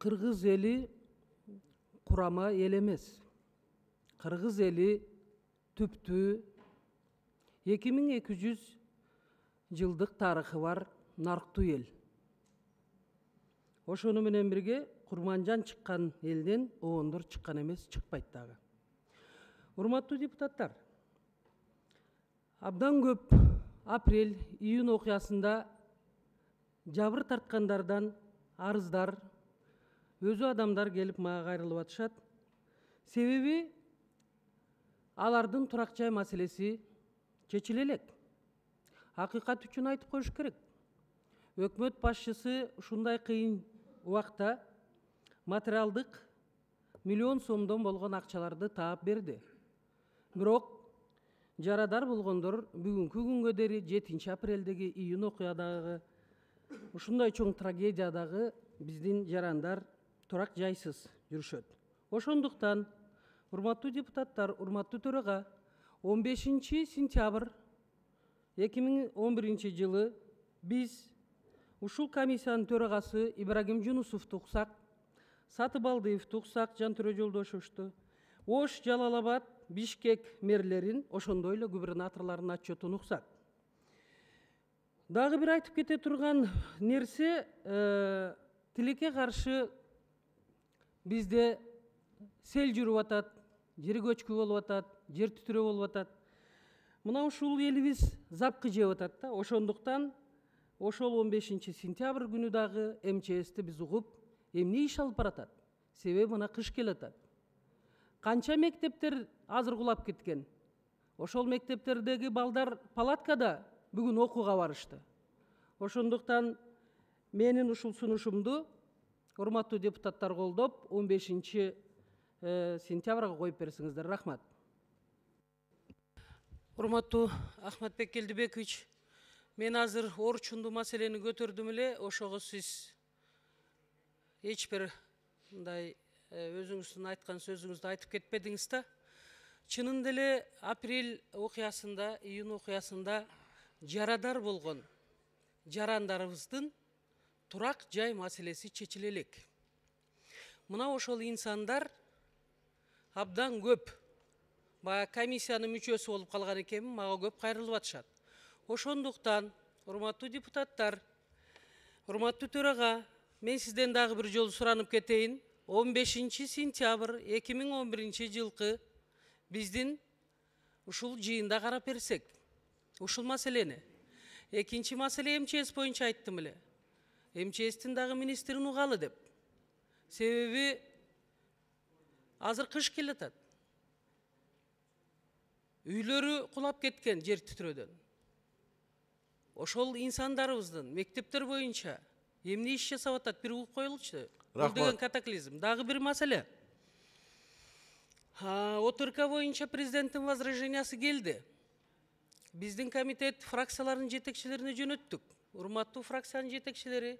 Кыргыз эли курама эл эмес. Кыргыз эли түптүү 2200 жылдык тарыхы бар нарктуу эл. Ошону менен бирге Курманжан чыккан элден оондор чыккан эмес, чыкпайт дагы. Урматтуу депутаттар, абдан көп апрель-июнь окуясында жабыр тарткандардан арыздар, өзү адамдар келип мага кайрылып атышат. Себеби алардын турак жай маселеси чечиле элек. Акыйкат үчүн айтып коюш керек. Өкмөт башчысы ушундай кыйын убакта материалдык миллион сомдон болгон акчаларды таап берди. Бирок жарадар болгондор бүгүнкү күнгө дери 7 апрелдеги июнь окуядагы ушундай чоң трагедиядагы биздин жарандар турак жайсыз жүрүшөт. Ошондуктан, урматтуу депутаттар, урматтуу төрага, 15 сентябрь 2011 жылы биз ушул комиссиянын төрагасы Ибрагим Жунусовду уксак, Сатыбалдиевди уксак, Жантөрө Жолдошовду, Ош, Жалал-Абад, Бишкек мэрлерин, ошондой эле губернаторлордун отчетун уксак. Дагы бир айтып кете турган нерсе, тилекке каршы бизде сел жүрүп атат, жер көчкү болуп атат, жер титирөө болуп атат. Мына ушул элибиз запкы жеп атат да. Ошондуктан ошол 15 сентябрь күнү дагы МЧСти биз угуп, эмне иш алып баратат? Себеби мына кыш келатат. Канча мектептер азыр кулап кеткен. Ошол мектептердеги балдар палаткада бүгүн окууга барышты. Ошондуктан менин ушул сунушумду урматтуу депутаттар колдоп, 15 сентябрга коюп берсеңиздер. Рахмат. Урматтуу Ахматбек Келдибекович, мен азыр орчундуу маселени көтөрдүм эле, ошого сиз эч бир мындай өзүңүздүн айткан сөзүңүздү айтып кетпедиңиз да. Чынында эле апрель окуясында, июнь окуясында жарадар болгон жарандарыбыздын турак жай маселеси чечиле элек. Мына ошол инсандар абдан көп. Бая комиссиянын мүчөсү болуп калган экенмин, мага көп кайрылып атышат. Ошондуктан, урматтуу депутаттар, урматтуу төрага, мен сизден дагы бир жолу суранып кетейин. 15 сентябрь 2011 жылкы биздин ушул жыйында карап берсек, ушул маселени. Экинчи маселе МЧС боюнча айттым эле. МЧСтин дагы министрин угалы деп. Себеби азыр кыш келатат. Үйлөрү кулап кеткен жер титирөөдөн. Ошол инсандарыбыздын мектептер боюнча эмне иш жасап атат, бир угуп коелучу. Бул деген катаклизм. Дагы бир маселе. ОТРК боюнча президенттин возражениясы келди. Биздин комитет фракциялардын жетекчилерине жөнөттүк. Урматтуу фракциянын жетекчилери,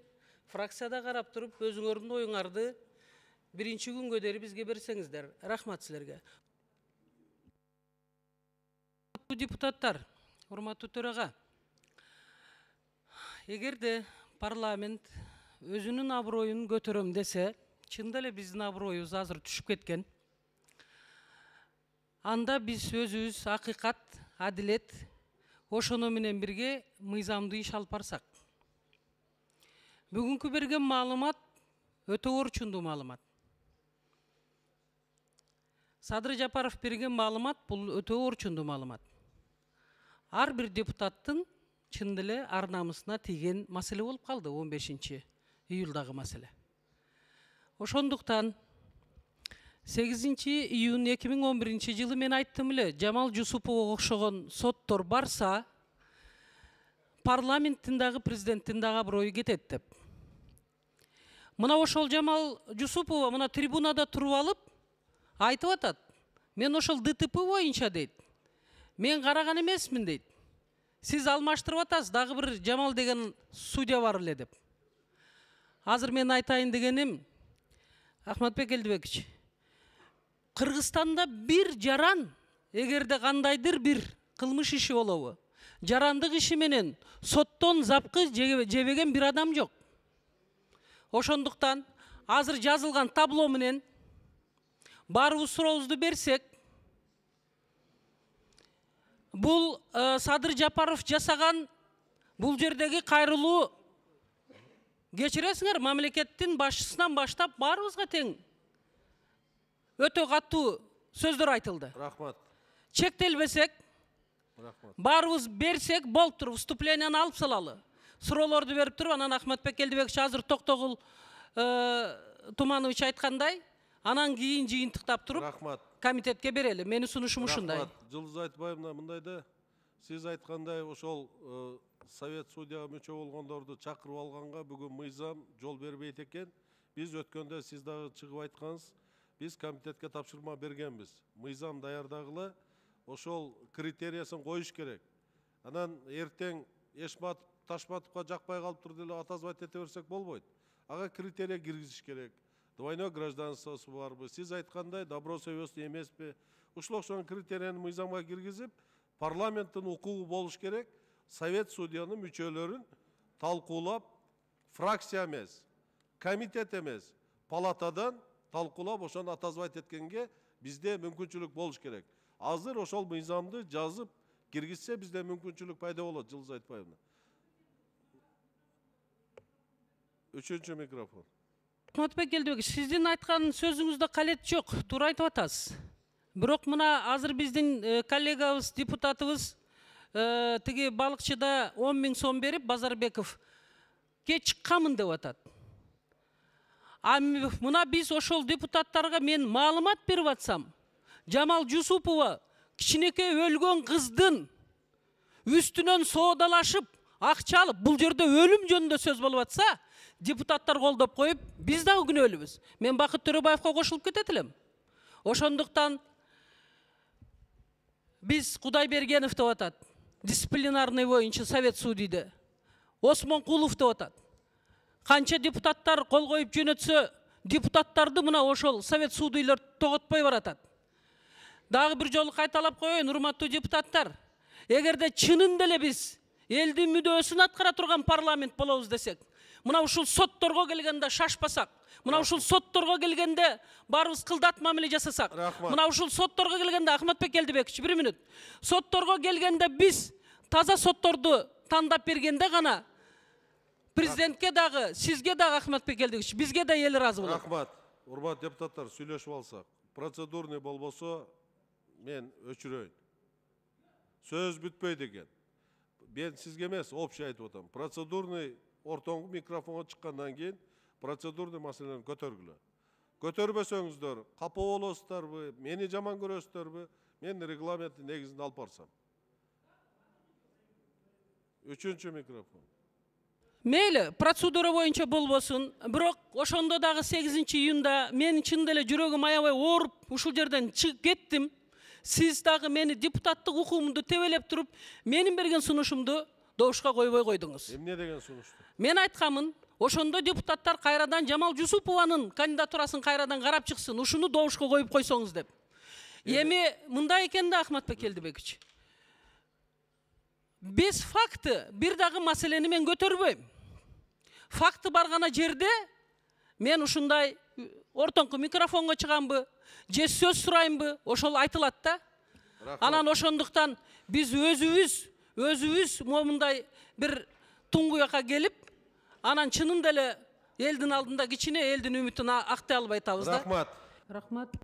фракцияда карап туруп, өзүңөрдүн оюңарды биринчи күнгө дери бизге берсеңиздер. Рахмат силерге. Депутаттар, урматтуу төрага, эгерде парламент өзүнүн аброюн көтөрөм десе, чында эле биздин аброюбуз азыр түшүп кеткен. Анда биз өзүбүз акыйкат, адилет, ошону менен бирге мыйзамдуу иш алып барсак. Бүгүнкү берген маалымат өтө орчундуу маалымат. Садыр Жапаров берген маалымат бул өтө орчундуу маалымат. Ар бир депутаттын чын эле ар намысына тийген маселе болуп калды 15 июлдагы маселе. Ошондуктан 8 июнь 2011 жылы мен айттым эле, Жамал Жусуповго окшогон соттор барса, парламенттин дагы президенттин дагы аброю кетет деп. Мына ошол Жамал Жусупова мына трибунада туруп алып айтып атат. Мен ошол ДТП боюнча дейт. Мен караган эмесмин дейт. Сиз алмаштырып атасыз, дагы бир Жамал деген судья бар эле деп. Азыр мен айтайын дегеним, Ахматбек Келдибекович, Кыргызстанда бир жаран, эгерде кандайдыр бир кылмыш иши болобу, жарандык иши менен соттон запкы жебеген бир адам жок. Ошондуктан азыр жазылган табло менен барыбыз сурообузду берсек, бул Садыр Жапаров жасаган бул жердеги кайрылуу, кечиресиңер, мамлекеттин башчысынан баштап баарыбызга тең өтө катуу сөздөр айтылды. Рахмат. Чектелбесек, баарыбыз берсек болуптур, выступленияны алып салалы. Суроолорду берип туруп, анан Ахматбек Келдибекович азыр Токтогул Туманович айткандай, анан кийин жыйынтыктап туруп комитетке берели. Менин сунушум ушундай. Жылдыз Айтбаевна, мындайда сиз айткандай ошол Совет судьяга мүчө болгондорду чакырып алганга бүгүн мыйзам жол бербейт экен. Биз өткөндө сиз дагы чыгып айткансыз, биз комитетке тапшырма бергенбиз. Мыйзам даярдагыла ошол критериясын коюш керек. Анан эртең Эшматов Ташматовга жакпай калыптыр деле атазвать эте берсек болбойт. Ага критерия киргизиш керек. Двойной гражданствосы барбы? Сиз айткандай добросовестный эмеспи? Ушул окшогон критерияны мыйзамга киргизип, парламенттин укугу болуш керек. Совет судьянын мүчөлөрүн талкуулап, фракция эмес, комитет эмес, палатадан талкуулап ошону атазвать эткенге бизде мүмкүнчүлүк болуш керек. Азыр ошол мыйзамды жазып киргизсе бизде мүмкүнчүлүк пайда болот, Жылдыз Айтбаевна. Үчүнчү микрофон. Ахматбек Келдибекович, сиздин айткан сөзүңүздө калет жок, туура айтып атасыз. Бирок мына азыр биздин коллегабыз, депутатыбыз тиги балыкчыда 10 000 сом берип, Базарбеков ке чыкканмын деп атат. Мына биз ошол депутаттарга мен маалымат берип атсам, Жамал Жусупова кичинекей өлгөн кыздын үстүнөн соодалашып, акча алып, бул жерде өлүм жөнүндө сөз болуп атса, депутаттар колдоп коюп, биз дагы күнөөлүбүз. Мен Бакыт Төрөбаевга кошулуп кетет элем. Ошондуктан биз Кудайбергенов деп атат, дисциплинарный боюнча Совет судийде. Осмон Кулов деп атат. Канча депутаттар кол коюп жөнөтсө, депутаттарды мына ошол Совет судыйлар тоготпой баратат. Дагы бир жолу кайталап коеюн, урматтуу депутаттар. Эгерде чынында эле биз элдин мүдөөсүн аткара турган парламент болобуз десек, мына ушул сотторго келгенде шашпасак, мына ушул сотторго келгенде барыбыз кылдат мамиле жасасак, мына ушул сотторго келгенде, Ахматбек Келдибекович, 1 минут. Сотторго келгенде биз таза сотторду тандап бергенде гана президентке дагы, сизге дагы, Ахматбек Келдибекович, бизге да эл ыраазы болот. Рахмат. Урматтуу депутаттар, сүйлөшүп алсак, процедурный болбосо мен өчүрөйүн. Сөз бүтпөйт экен. Мен сизге эмес, общий айтып атам. Процедурный ортоңку микрофонго чыккандан кийин процедурный маселени көтөргүлө. Көтөрбөсөңүздөр, капа болосуздарбы, мени жаман көрөсүздөрбү, мен регламенттин негизинде алып барсам. Үчүнчү микрофон. Мейли, процедура боюнча болбосун, бирок ошондо дагы 8 июнда мен чын деле жүрөгүм аябай ооруп, ушул жерден чыгып кеттим. Сиз дагы мени депутаттык укугумду тебелеп туруп, менин берген сунушумду добушка койбой койдуңуз. Эмне деген сунушту? Мен айткамын, ошондо депутаттар кайрадан Жамал Жусупованын кандидатурасын кайрадан карап чыксын, ушуну добушка коюп койсоңуз деп. Эми мындай экен да, Ахматбек Келдибекович. Биз факты бир дагы маселени мен көтөрбөйм. Факты баргана жерде мен ушундай ортоңку микрофонго чыгамбы, же сөз сурайымбы, ошол айтылат да. Анан ошондуктан биз өзүбүз момундай бир туңгуякка келип, анан чынында эле элдин алдында кичине элдин үмүтүн актай албай атабыз да. Рахмат. Рахмат.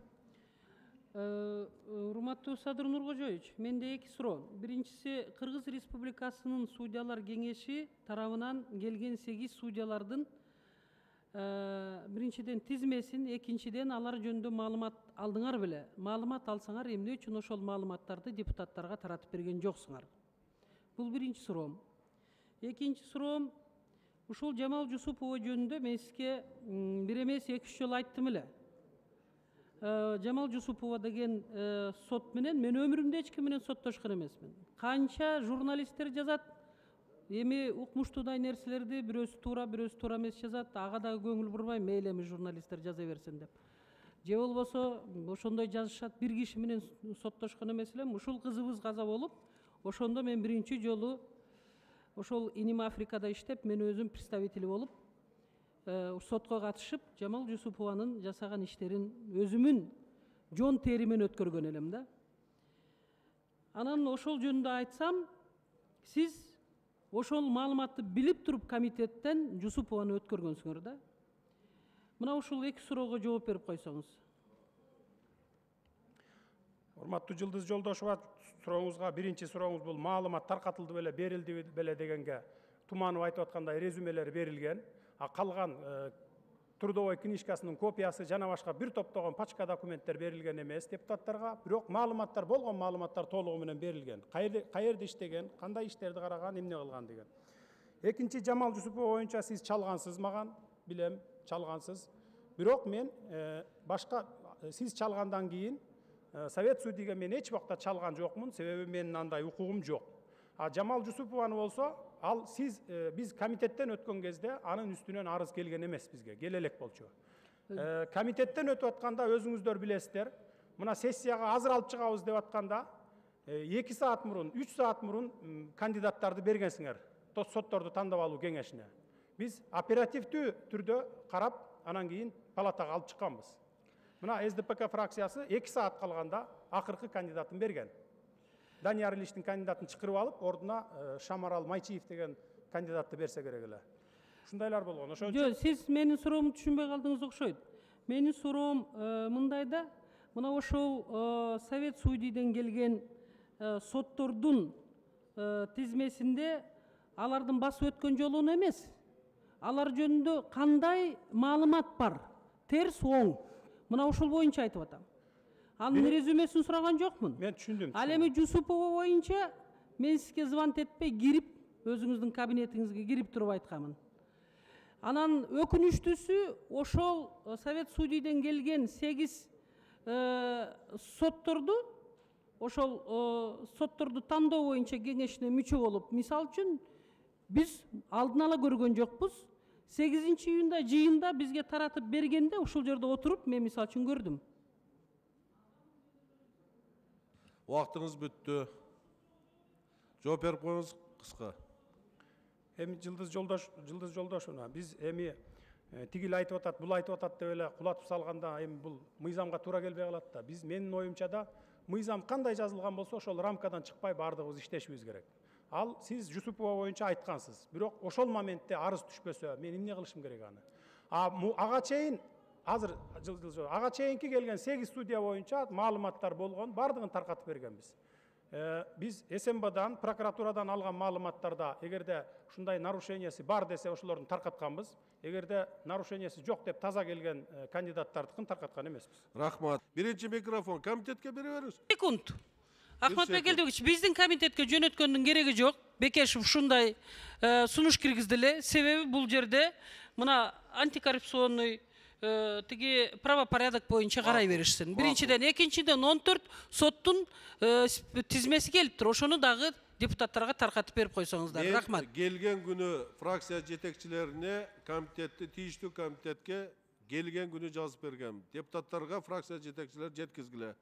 Урматтуу Садыр Нуркожоевич, менде 2 суроо. Биринчиси, Кыргыз Республикасынын судьялар кеңеши тарабынан келген 8 судьялардын биринчиден тизмесин, экинчиден алар жөнүндө маалымат алдыңар беле? Маалымат алсаңар, эмне үчүн ошол маалыматтарды депутаттарга таратып берген жоксуңар? Бул биринчи суроом. Экинчи суроом, ушул Жамал Жусупова жөнүндө мен сизге бир эмес 2-3 жолу айттым эле. Жамал Жусупова деген сот менен мен өмүрүмдө эч ким менен соттошкон эмесмин. Канча журналисттер жазат, эми укмуштуудай нерселерди бирөөсү туура эмес жазат, ага дагы көңүл бурбайм, мейли эми журналисттер жаза берсин деп. Же болбосо ошондой жазышат, бир киши менен соттошкон эмес элем. Ушул кызыбыз каза болуп, ошондо мен биринчи жолу ошол Иним Африкада иштеп, мен өзүм представители болуп, сотко катышып Жамал Жусупованын жасаган иштерин өзүмүн жон теримен өткөргөн элем да. Анан ошол жөнүндө айтсам, сиз ошол маалыматты билип туруп комитеттен Жусупованы өткөргөнсүңөр да. Мына ушул эки суроого жооп берип койсоңуз. Урматтуу Жылдыз Жолдошова, сурооңузга биринчи сурооңуз бул маалымат таркатылды беле, берилди беле дегенге Туманов айтып аткандай резюмелер берилген. А калган трудовой книжкасынын копиясы жана башка бир топтогон пачка документтер берилген эмес депутаттарга, бирок маалыматтар болгон маалыматтар толугу менен берилген. Каерде иштеген, кандай иштерди караган, эмне кылган деген. Экинчи, Жамал Жусупова боюнча сиз чалгансыз, маган билем, чалгансыз. Бирок мен башка сиз чалгандан кийин Совет судьяга мен эч убакта чалган жокмун, себеби менин андай укугум жок. А Жамал Жусупованы болсо, ал сиз биз комитеттен өткөн кезде анын үстүнөн арыз келген эмес бизге, келе элек болчу. Комитеттен өтүп атканда өзүңүздөр билесиздер, мына сессияга азыр алып чыгабыз деп атканда 2 саат мурун, 3 саат мурун кандидаттарды бергенсиңер, сотторду тандап алуу кеңешине. Биз оперативдүү түрдө карап, анан кийин палатага алып чыкканбыз. Мына СДПК фракциясы 2 саат калганда акыркы кандидатын берген. Данияр Ильичтин кандидатын чакырып алып, ордуна Шамарал Майчиев деген кандидатты берсе керек эле. Ушундайлар болгон. Ошон үчүн сиз менин суроомду түшүнбөй калдыңыз окшойт. Менин суроом мындайда, мына ошол Совет судейден келген соттордун тизмесинде алардын басып өткөн жолун эмес, алар жөнүндө кандай маалымат бар? Терс, оң. Мына ошол боюнча айтып атам. Анын резюмесин сураган жокмун. Мен түшүндүм. Ал эми Жусупова боюнча мен сизге звонт этпей кирип, өзүңүздүн кабинетиңизге кирип туруп айтканмын. Анан өкүнүчтүүсү, ошол Совет судейден келген 8 сотторду, ошол сотторду тандоо боюнча кеңешине мүчө болуп, мисал үчүн биз алдын ала көргөн жокпуз. 8-июнда жыйында бизге таратып бергенде ушул жерде отуруп мен мисал үчүн көрдүм. Убактыңыз бүттү. Жооп берип коюңуз кыска. Эми Жылдыз Жолдошуна биз эми тигил айтып атат, бул айтып атат деп эле кулатып салганда эми бул мыйзамга туура келбей калат да. Биз менин оюмча да мыйзам кандай жазылган болсо ошол рамкадан чыкпай баардыгыбыз иштешибиз керек. Ал сиз Жусупова боюнча айткансыз. Бирок ошол моментте арыз түшпөсө мен эмне кылышым керек аны? Ага чейин азыр ага чейинки келген 8 судья боюнча маалыматтар болгон, бардыгын таркатып бергенбиз. Биз СМБдан, прокуратурадан алган маалыматтарда эгерде ушундай нарушениясы бар десе ошолордун таркатканбыз. Эгерде нарушениясы жок деп таза келген кандидаттардыкын таркаткан эмеспиз. Рахмат. Биринчи микрофон комитетке бере бериңиз. Секунд. Ахмат Бекелдиевич, биздин комитетке жөнөткөндүн кереги жок. Бекешев ушундай сунуш киргизди эле. Себеби бул жерде мына антикоррупционный тиги правопорядок боюнча карай беришсин. Биринчиден, экинчиден 14 соттун тизмеси келиптир. Ошону дагы депутаттарга таркатып берип койсоңуздар. Рахмат. Келген күнү фракция жетекчилерине комитетти тийиштүү комитетке келген күнү жазып бергем. Депутаттарга фракция жетекчилери жеткизгиле.